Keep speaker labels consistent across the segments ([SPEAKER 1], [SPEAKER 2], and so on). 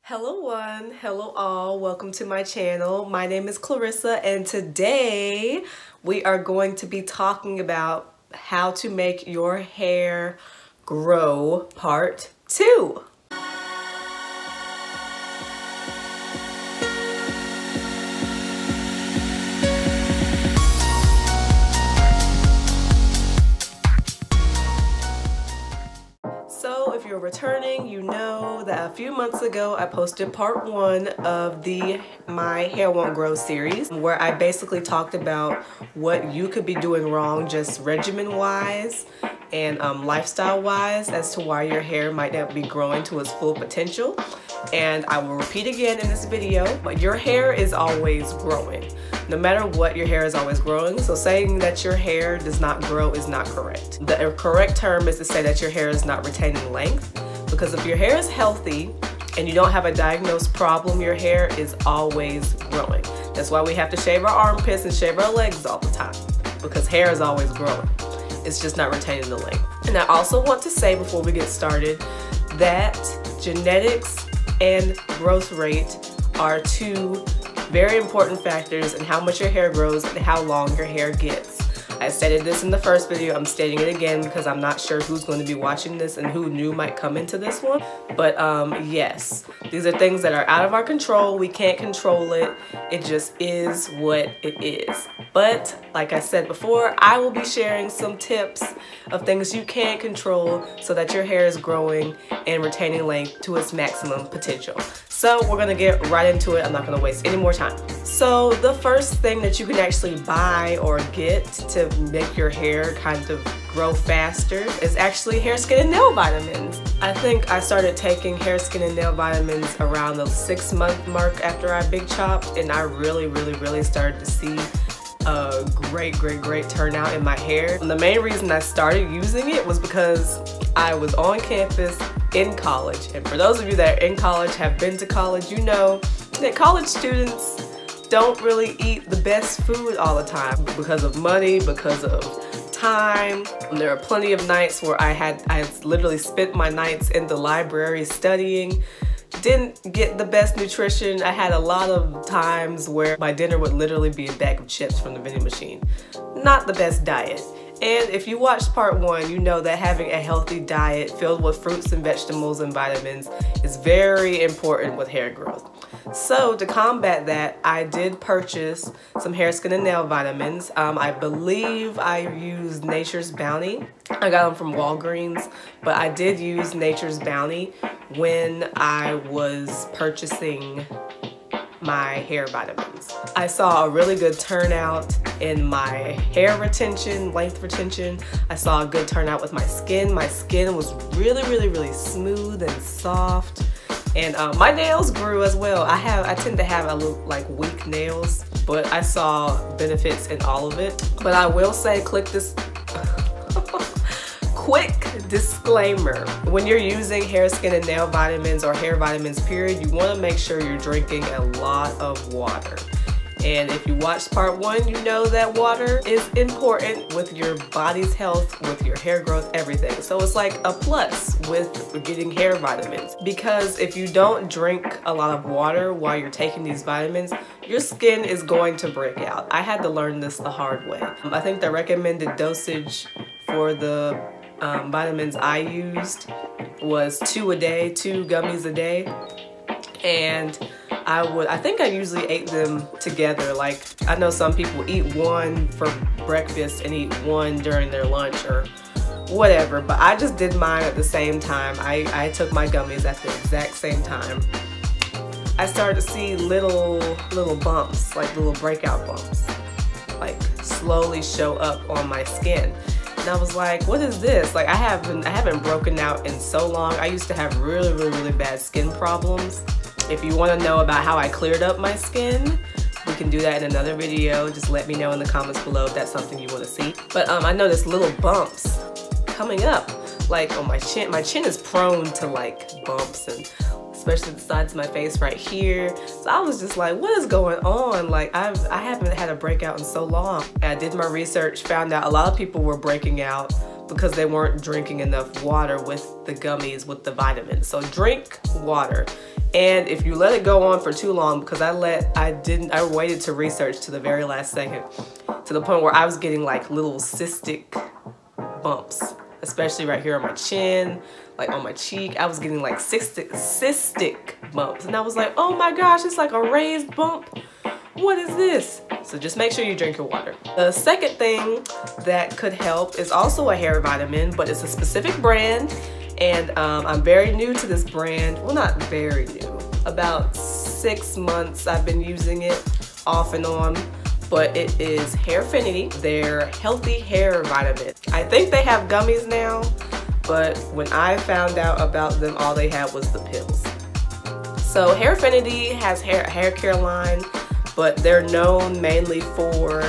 [SPEAKER 1] Hello one, hello all, welcome to my channel. My name is Clarissa and today we are going to be talking about how to make your hair grow part 2. So if you're returning, you know that a few months ago I posted part 1 of the My Hair Won't Grow series, where I basically talked about what you could be doing wrong just regimen wise and lifestyle wise as to why your hair might not be growing to its full potential. And I will repeat again in this video, but your hair is always growing. No matter what, your hair is always growing. So saying that your hair does not grow is not correct. The correct term is to say that your hair is not retaining length, because if your hair is healthy and you don't have a diagnosed problem, your hair is always growing. That's why we have to shave our armpits and shave our legs all the time, because hair is always growing. It's just not retaining the length. And I also want to say before we get started that genetics and growth rate are two very important factors in how much your hair grows and how long your hair gets. I stated this in the first video, I'm stating it again because I'm not sure who's going to be watching this and who new might come into this one. But yes, these are things that are out of our control. We can't control it. It just is what it is. But like I said before, I will be sharing some tips of things you can control so that your hair is growing and retaining length to its maximum potential. So we're gonna get right into it. I'm not gonna waste any more time. So the first thing that you can actually buy or get to make your hair kind of grow faster is actually hair, skin, and nail vitamins. I think I started taking hair, skin, and nail vitamins around the 6-month mark after I big chopped, and I really started to see a great turnout in my hair. And the main reason I started using it was because I was on campus in college. And for those of you that are in college, have been to college, you know that college students don't really eat the best food all the time because of money, because of time. There are plenty of nights where I literally spent my nights in the library studying. Didn't get the best nutrition. I had a lot of times where my dinner would literally be a bag of chips from the vending machine. Not the best diet. And if you watched part 1, you know that having a healthy diet filled with fruits and vegetables and vitamins is very important with hair growth. So to combat that, I did purchase some hair, skin, and nail vitamins. I believe I used Nature's Bounty. I got them from Walgreens, but I did use Nature's Bounty when I was purchasing my hair vitamins. I saw a really good turnout in my hair retention, length retention. I saw a good turnout with my skin. My skin was really smooth and soft. And my nails grew as well. I tend to have a little like weak nails, but I saw benefits in all of it. But I will say, quick disclaimer, when you're using hair, skin, and nail vitamins or hair vitamins period, you want to make sure you're drinking a lot of water. And if you watched part 1, you know that water is important with your body's health, with your hair growth, everything. So it's like a plus with getting hair vitamins, because if you don't drink a lot of water while you're taking these vitamins, your skin is going to break out. I had to learn this the hard way. I think the recommended dosage for the vitamins I used was 2 a day, 2 gummies a day. And I think I usually ate them together. Like, I know some people eat one for breakfast and eat one during their lunch or whatever, but I just did mine at the same time. I took my gummies at the exact same time. I started to see little bumps, like little breakout bumps, like slowly show up on my skin. And I was like, what is this? Like, I haven't broken out in so long. I used to have really bad skin problems. If you want to know about how I cleared up my skin, we can do that in another video. Just let me know in the comments below if that's something you want to see. But I noticed little bumps coming up, like on my chin. My chin is prone to like bumps, and especially the sides of my face right here. So I was just like, what is going on? Like, I haven't had a breakout in so long. I did my research, found out a lot of people were breaking out because they weren't drinking enough water with the gummies with the vitamins. So drink water. And if you let it go on for too long, because I waited to research to the very last second, to the point where I was getting like little cystic bumps, especially right here on my chin, like on my cheek. I was getting like cystic bumps, and I was like, oh my gosh, it's like a raised bump. What is this? So just make sure you drink your water. The second thing that could help is also a hair vitamin, but it's a specific brand, and I'm very new to this brand. Well, not very new. About 6 months I've been using it off and on, but it is Hairfinity, their healthy hair vitamin. I think they have gummies now, but when I found out about them, all they had was the pills. So Hairfinity has hair care line, but they're known mainly for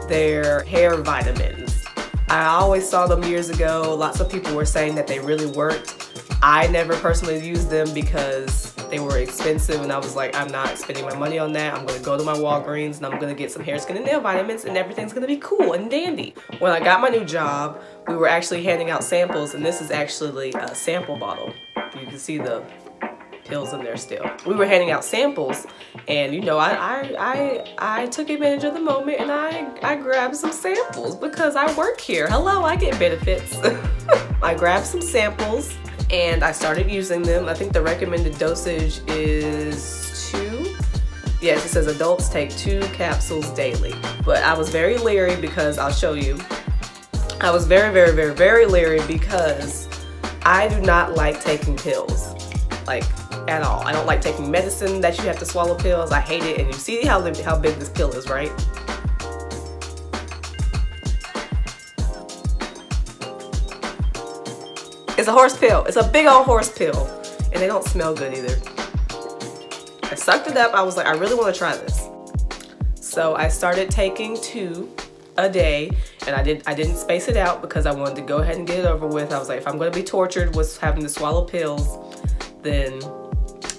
[SPEAKER 1] their hair vitamins. I always saw them years ago. Lots of people were saying that they really worked. I never personally used them because they were expensive, and I was like, I'm not spending my money on that. I'm gonna go to my Walgreens and I'm gonna get some hair, skin, and nail vitamins, and everything's gonna be cool and dandy. When I got my new job, we were actually handing out samples, and this is actually a sample bottle. You can see the pills in there still. We were handing out samples, and you know, I took advantage of the moment, and I grabbed some samples because I work here. Hello, I get benefits. I grabbed some samples and I started using them. I think the recommended dosage is 2. Yes, it says adults take 2 capsules daily. But I was very leery because, I'll show you, I was very leery because I do not like taking pills, like at all. I don't like taking medicine that you have to swallow pills. I hate it. And you see how big this pill is, right? It's a horse pill. It's a big old horse pill. And they don't smell good either. I sucked it up. I was like, I really want to try this. So I started taking 2 a day, and I didn't space it out because I wanted to go ahead and get it over with. I was like, if I'm going to be tortured with having to swallow pills, then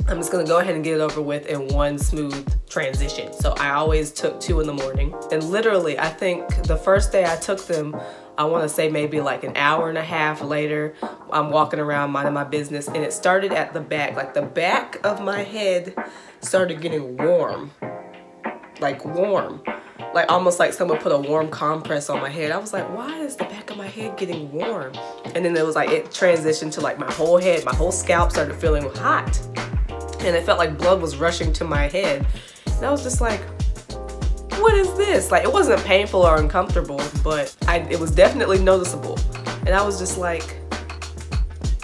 [SPEAKER 1] I'm just gonna go ahead and get it over with in one smooth transition. So I always took 2 in the morning. And literally, I think the first day I took them, I wanna say maybe like an hour and a half later, I'm walking around minding my business, and it started at the back. Like the back of my head started getting warm. Like warm. Like almost like someone put a warm compress on my head. I was like, why is the back of my head getting warm? And then it was like, it transitioned to like my whole head, my whole scalp started feeling hot. And it felt like blood was rushing to my head. And I was just like, what is this? Like, it wasn't painful or uncomfortable, but it was definitely noticeable. And I was just like,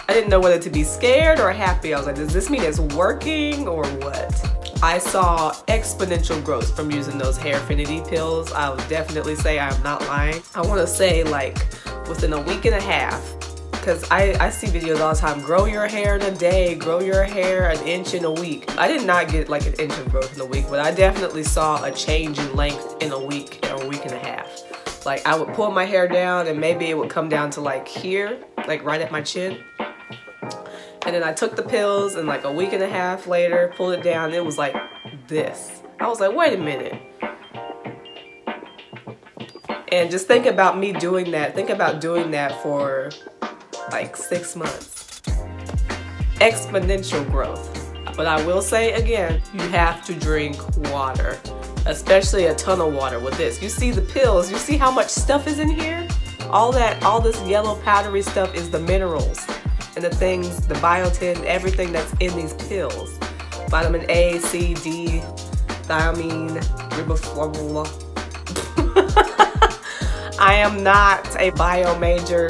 [SPEAKER 1] I didn't know whether to be scared or happy. I was like, does this mean it's working or what? I saw exponential growth from using those Hairfinity pills. I would definitely say I'm not lying. I want to say like within a week and a half, because I see videos all the time, grow your hair in a day, grow your hair an inch in a week. I did not get like an inch of growth in a week, but I definitely saw a change in length in a week and a half. Like I would pull my hair down and maybe it would come down to like here, like right at my chin. And then I took the pills, and like a week and a half later, pulled it down, and it was like this. I was like, wait a minute. And just think about me doing that. Think about doing that for like 6 months. Exponential growth. But I will say again, you have to drink water, especially a ton of water with this. You see the pills, you see how much stuff is in here? All this yellow powdery stuff is the minerals and the things, the biotin, everything that's in these pills. Vitamin A, C, D, thiamine, riboflavin. I am not a bio major.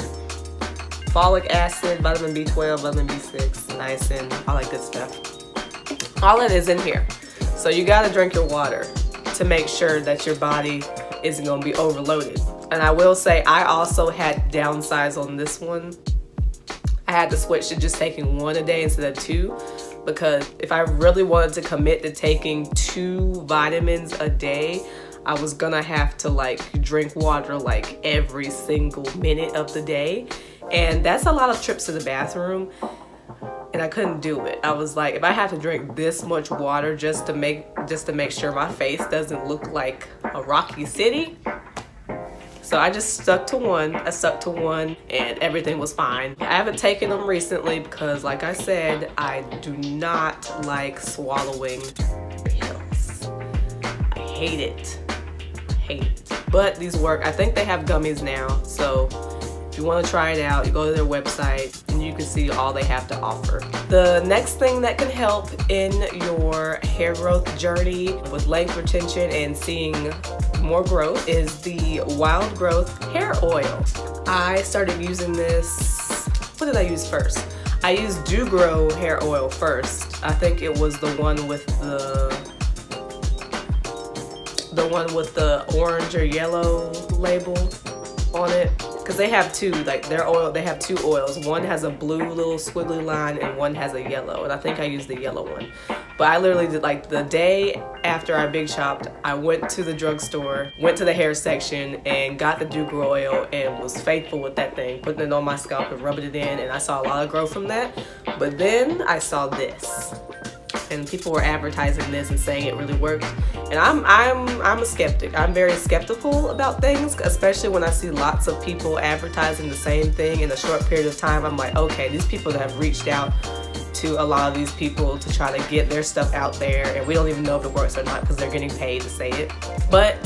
[SPEAKER 1] Folic acid, vitamin B12, vitamin B6, niacin, all that good stuff. All that is in here. So you gotta drink your water to make sure that your body isn't gonna be overloaded. And I will say, I also had downsides on this one. I had to switch to just taking 1 a day instead of 2, because if I really wanted to commit to taking 2 vitamins a day, I was gonna have to like drink water like every single minute of the day. And that's a lot of trips to the bathroom, and I couldn't do it. I was like, if I have to drink this much water just to make sure my face doesn't look like a rocky city, it's So I just stuck to one. I stuck to one and everything was fine. I haven't taken them recently because, like I said, I do not like swallowing pills. I hate it. I hate it. But these work. I think they have gummies now. So if you want to try it out, you go to their website and you can see all they have to offer. The next thing that can help in your hair growth journey with length retention and seeing more growth is the Wild Growth Hair Oil. I started using this, what did I use first? I used Do Grow Hair Oil first. I think it was the one with the one with the orange or yellow label on it. Because they have two, like their oil, they have two oils. One has a blue little squiggly line and one has a yellow. And I think I used the yellow one. But I literally did, like the day after I big shopped, I went to the drugstore, went to the hair section and got the Do Grow oil and was faithful with that thing, putting it on my scalp and rubbing it in, and I saw a lot of growth from that. But then I saw this. And people were advertising this and saying it really worked. And I'm a skeptic. I'm very skeptical about things, especially when I see lots of people advertising the same thing in a short period of time. I'm like, okay, these people that have reached out to a lot of these people to try to get their stuff out there, and we don't even know if it works or not because they're getting paid to say it. But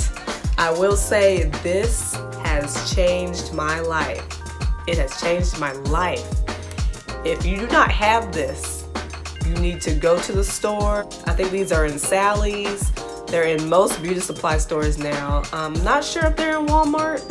[SPEAKER 1] I will say this has changed my life. It has changed my life. If you do not have this, you need to go to the store. I think these are in Sally's. They're in most beauty supply stores now. I'm not sure if they're in Walmart.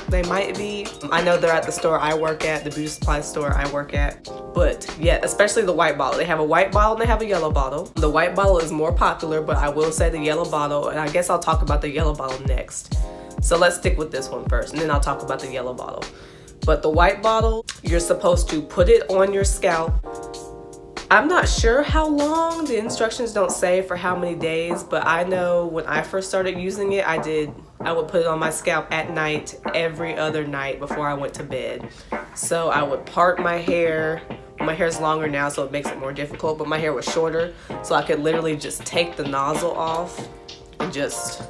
[SPEAKER 1] They might be. I know they're at the store I work at, the beauty supply store I work at. But yeah, especially the white bottle. They have a white bottle and they have a yellow bottle. The white bottle is more popular, but I will say the yellow bottle, and I guess I'll talk about the yellow bottle next. So let's stick with this one first, and then I'll talk about the yellow bottle. But the white bottle, you're supposed to put it on your scalp. I'm not sure how long, the instructions don't say for how many days, but I know when I first started using it, I would put it on my scalp at night, every other night before I went to bed. So I would part my hair. My hair's longer now, so it makes it more difficult, but my hair was shorter, so I could literally just take the nozzle off and just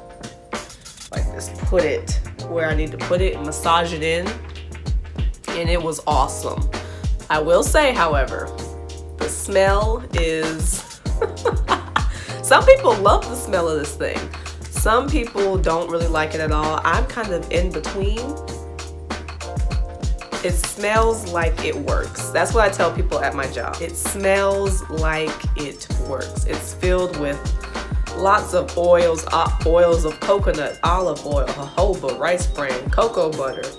[SPEAKER 1] like this, put it where I need to put it and massage it in, and it was awesome. I will say, however, the smell is some people love the smell of this thing. Some people don't really like it at all. I'm kind of in between. It smells like it works. That's what I tell people at my job. It smells like it works. It's filled with lots of oils, oils of coconut, olive oil, jojoba, rice bran, cocoa butter,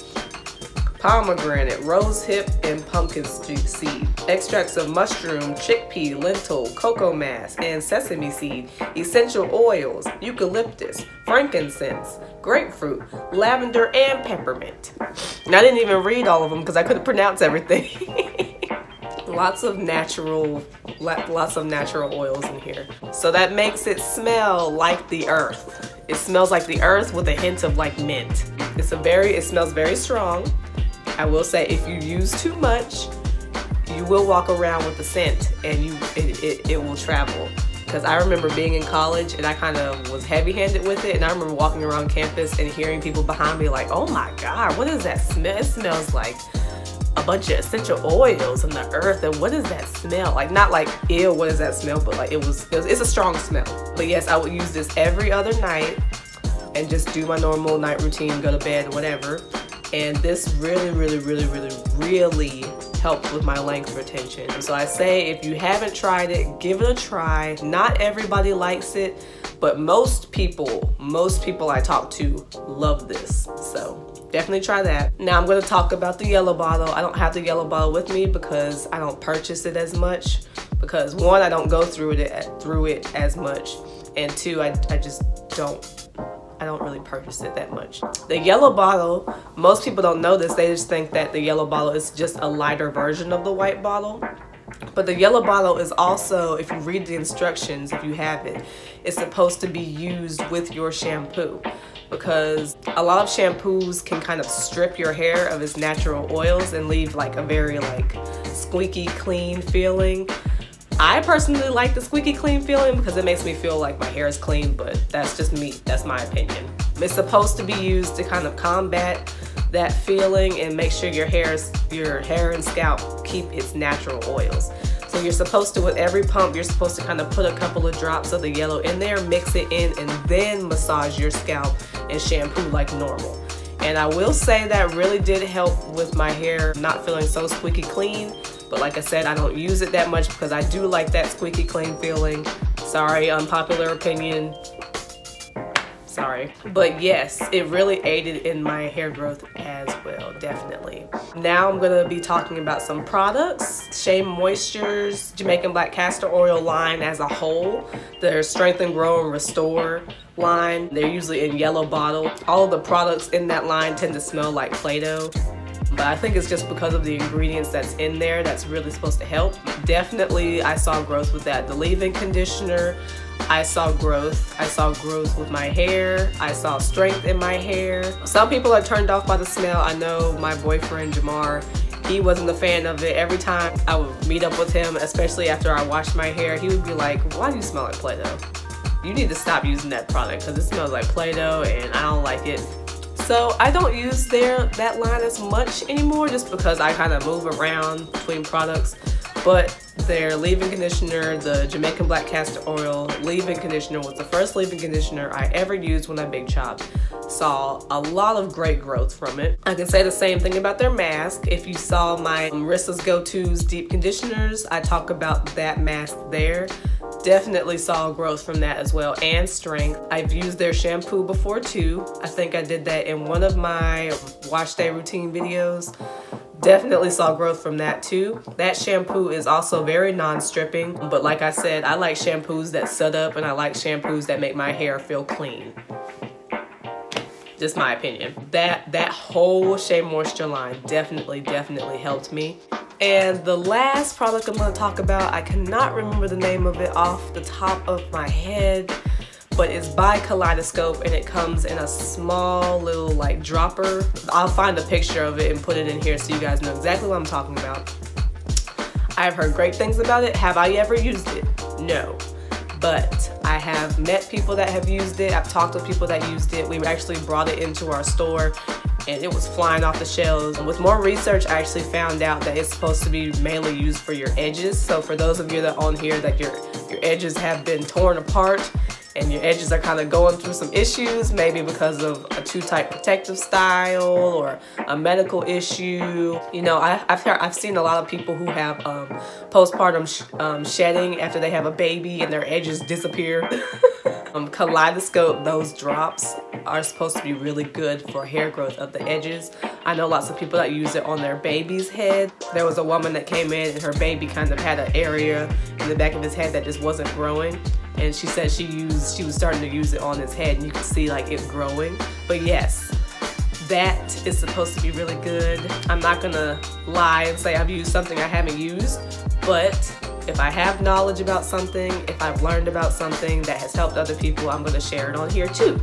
[SPEAKER 1] pomegranate, rose hip, and pumpkin seed, extracts of mushroom, chickpea, lentil, cocoa mass, and sesame seed, essential oils, eucalyptus, frankincense, grapefruit, lavender, and peppermint. And I didn't even read all of them because I couldn't pronounce everything. Lots of natural oils in here. So that makes it smell like the earth. It smells like the earth with a hint of like mint. It smells very strong. I will say if you use too much, you will walk around with the scent and it will travel. Because I remember being in college and I kind of was heavy-handed with it, and I remember walking around campus and hearing people behind me like, oh my God, what is that smell? It smells like a bunch of essential oils in the earth, and what does that smell? Like, not like, ew, what does that smell? But like, it's a strong smell. But yes, I would use this every other night and just do my normal night routine, go to bed, whatever. And this really helped with my length retention. So I say, if you haven't tried it, give it a try. Not everybody likes it, but most people I talk to love this. So definitely try that. Now I'm going to talk about the yellow bottle. I don't have the yellow bottle with me because I don't purchase it as much. Because one, I don't go through it as much, and two, I don't really purchase it that much. The yellow bottle, most people don't know this. They just think that the yellow bottle is just a lighter version of the white bottle. But the yellow bottle is also, if you read the instructions, if you have it, it's supposed to be used with your shampoo. Because a lot of shampoos can kind of strip your hair of its natural oils and leave like a very like squeaky clean feeling. I personally like the squeaky clean feeling because it makes me feel like my hair is clean, but that's just me. That's my opinion. It's supposed to be used to kind of combat that feeling and make sure your hair and scalp keep its natural oils. So you're supposed to, with every pump, you're supposed to kind of put a couple of drops of the yellow in there, mix it in, and then massage your scalp and shampoo like normal. And I will say that really did help with my hair not feeling so squeaky clean. But like I said, I don't use it that much because I do like that squeaky clean feeling. Sorry, unpopular opinion. Sorry. But yes, it really aided in my hair growth as well, definitely. Now I'm gonna be talking about some products. Shea Moisture's Jamaican Black Castor Oil line as a whole. Their Strength and Grow and Restore line. They're usually in yellow bottle. All of the products in that line tend to smell like Play-Doh. But I think it's just because of the ingredients that's in there that's really supposed to help. Definitely I saw growth with that. The leave-in conditioner, I saw growth. I saw growth with my hair. I saw strength in my hair. Some people are turned off by the smell. I know my boyfriend Jamar, he wasn't a fan of it. Every time I would meet up with him, especially after I washed my hair, he would be like, why do you smell like Play-Doh? You need to stop using that product because it smells like Play-Doh and I don't like it. So I don't use that line as much anymore just because I kind of move around between products. But their leave-in conditioner, the Jamaican Black Castor Oil leave-in conditioner, was the first leave-in conditioner I ever used when I big chopped. Saw a lot of great growth from it. I can say the same thing about their mask. If you saw my Rissa's Go-To's deep conditioners, I talk about that mask there. Definitely saw growth from that as well, and strength. I've used their shampoo before too. I think I did that in one of my wash day routine videos. Definitely saw growth from that too. That shampoo is also very non-stripping, but like I said, I like shampoos that set up and I like shampoos that make my hair feel clean. Just my opinion. That whole Shea Moisture line definitely helped me. And the last product I'm going to talk about, I cannot remember the name of it off the top of my head, but it's by Kaleidoscope and it comes in a small little like dropper. I'll find a picture of it and put it in here so you guys know exactly what I'm talking about. I've heard great things about it. Have I ever used it? No. But I have met people that have used it. I've talked to people that used it. We actually brought it into our store and it was flying off the shelves. And with more research, I actually found out that it's supposed to be mainly used for your edges. So for those of you that are on here that your edges have been torn apart and your edges are kind of going through some issues, maybe because of a too tight protective style or a medical issue. You know, I've seen a lot of people who have postpartum shedding after they have a baby and their edges disappear. Kaleidoscope, those drops are supposed to be really good for hair growth of the edges. I know lots of people that use it on their baby's head. There was a woman that came in and her baby kind of had an area in the back of his head that just wasn't growing. And she said she was starting to use it on his head and you could see like it growing. But yes, that is supposed to be really good. I'm not gonna lie and say I've used something I haven't used, but if I have knowledge about something, if I've learned about something that has helped other people, I'm gonna share it on here too.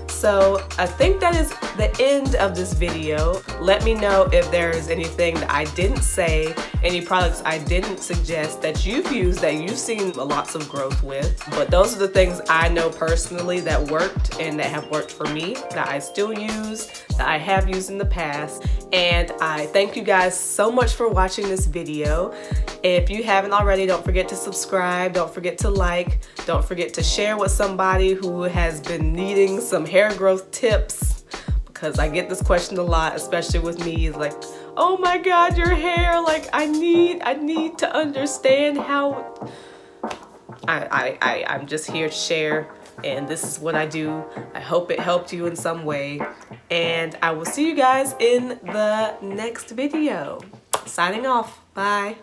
[SPEAKER 1] So I think that is the end of this video. Let me know if there's anything that I didn't say, any products I didn't suggest that you've used that you've seen lots of growth with. But those are the things I know personally that worked and that have worked for me, that I still use, that I have used in the past. And I thank you guys so much for watching this video. If you haven't already, don't forget to subscribe, don't forget to like, don't forget to share with somebody who has been needing some hair growth tips, because I get this question a lot, especially with me, like, oh my god, your hair, like I need to understand how. I'm just here to share, and this is what I do. I hope it helped you in some way, and I will see you guys in the next video. Signing off. Bye.